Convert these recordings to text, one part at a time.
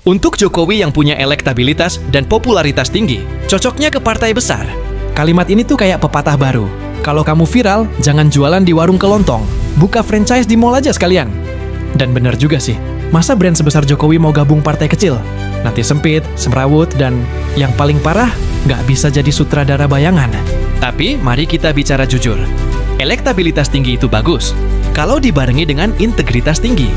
Untuk Jokowi yang punya elektabilitas dan popularitas tinggi, cocoknya ke partai besar. Kalimat ini tuh kayak pepatah baru. Kalau kamu viral, jangan jualan di warung kelontong. Buka franchise di mall aja sekalian. Dan benar juga sih, masa brand sebesar Jokowi mau gabung partai kecil? Nanti sempit, semrawut, dan yang paling parah, nggak bisa jadi sutradara bayangan. Tapi mari kita bicara jujur. Elektabilitas tinggi itu bagus, kalau dibarengi dengan integritas tinggi.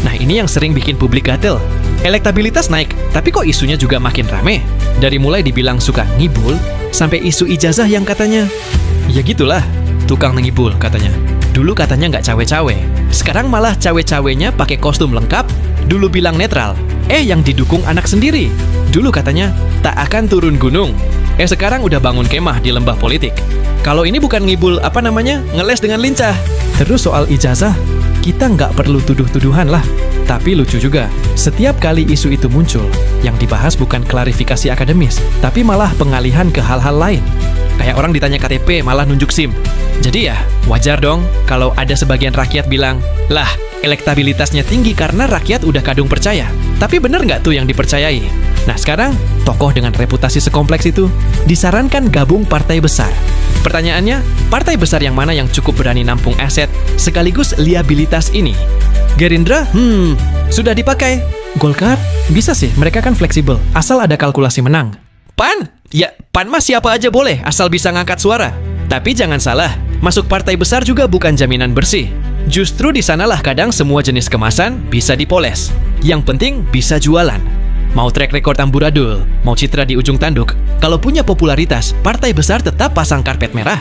Nah ini yang sering bikin publik gatel. Elektabilitas naik, tapi kok isunya juga makin rame? Dari mulai dibilang suka ngibul, sampai isu ijazah yang katanya, ya gitulah, tukang ngibul katanya. Dulu katanya nggak cawe-cawe, sekarang malah cawe-cawenya pakai kostum lengkap, dulu bilang netral, yang didukung anak sendiri. Dulu katanya, tak akan turun gunung, sekarang udah bangun kemah di lembah politik. Kalau ini bukan ngibul, ngeles dengan lincah. Terus soal ijazah, kita nggak perlu tuduh-tuduhan lah. Tapi lucu juga, setiap kali isu itu muncul, yang dibahas bukan klarifikasi akademis, tapi malah pengalihan ke hal-hal lain. Kayak orang ditanya KTP malah nunjuk SIM. Jadi ya, wajar dong kalau ada sebagian rakyat bilang, lah, elektabilitasnya tinggi karena rakyat udah kadung percaya. Tapi bener nggak tuh yang dipercayai? Nah sekarang, tokoh dengan reputasi sekompleks itu disarankan gabung partai besar. Pertanyaannya, partai besar yang mana yang cukup berani nampung aset sekaligus liabilitas ini? Gerindra, sudah dipakai. Golkar, bisa sih, mereka kan fleksibel, asal ada kalkulasi menang. PAN? Ya, PAN mah siapa aja boleh, asal bisa ngangkat suara. Tapi jangan salah, masuk partai besar juga bukan jaminan bersih. Justru di sanalah kadang semua jenis kemasan bisa dipoles. Yang penting bisa jualan. Mau track record amburadul, mau citra di ujung tanduk, kalau punya popularitas, partai besar tetap pasang karpet merah.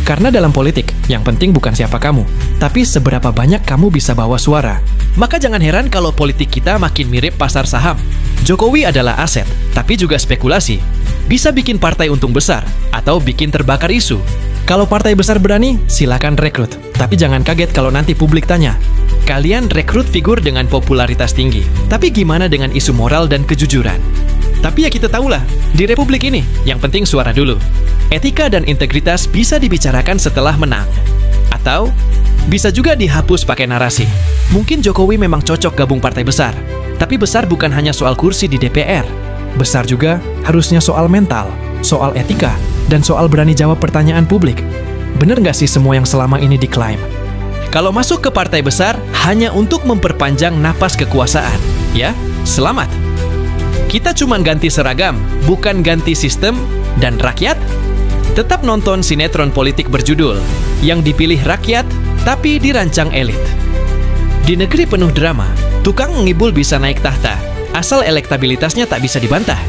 Karena dalam politik, yang penting bukan siapa kamu, tapi seberapa banyak kamu bisa bawa suara. Maka jangan heran kalau politik kita makin mirip pasar saham. Jokowi adalah aset, tapi juga spekulasi. Bisa bikin partai untung besar, atau bikin terbakar isu. Kalau partai besar berani, silakan rekrut. Tapi jangan kaget kalau nanti publik tanya, kalian rekrut figur dengan popularitas tinggi, tapi gimana dengan isu moral dan kejujuran? Tapi ya kita tahulah, di republik ini, yang penting suara dulu. Etika dan integritas bisa dibicarakan setelah menang. Atau, bisa juga dihapus pakai narasi. Mungkin Jokowi memang cocok gabung partai besar, tapi besar bukan hanya soal kursi di DPR. Besar juga harusnya soal mental, soal etika, dan soal berani jawab pertanyaan publik. Bener nggak sih semua yang selama ini diklaim? Kalau masuk ke partai besar, hanya untuk memperpanjang napas kekuasaan. Ya, selamat. Kita cuma ganti seragam, bukan ganti sistem, dan rakyat tetap nonton sinetron politik berjudul yang dipilih rakyat tapi dirancang elit. Di negeri penuh drama, tukang ngibul bisa naik tahta, asal elektabilitasnya tak bisa dibantah.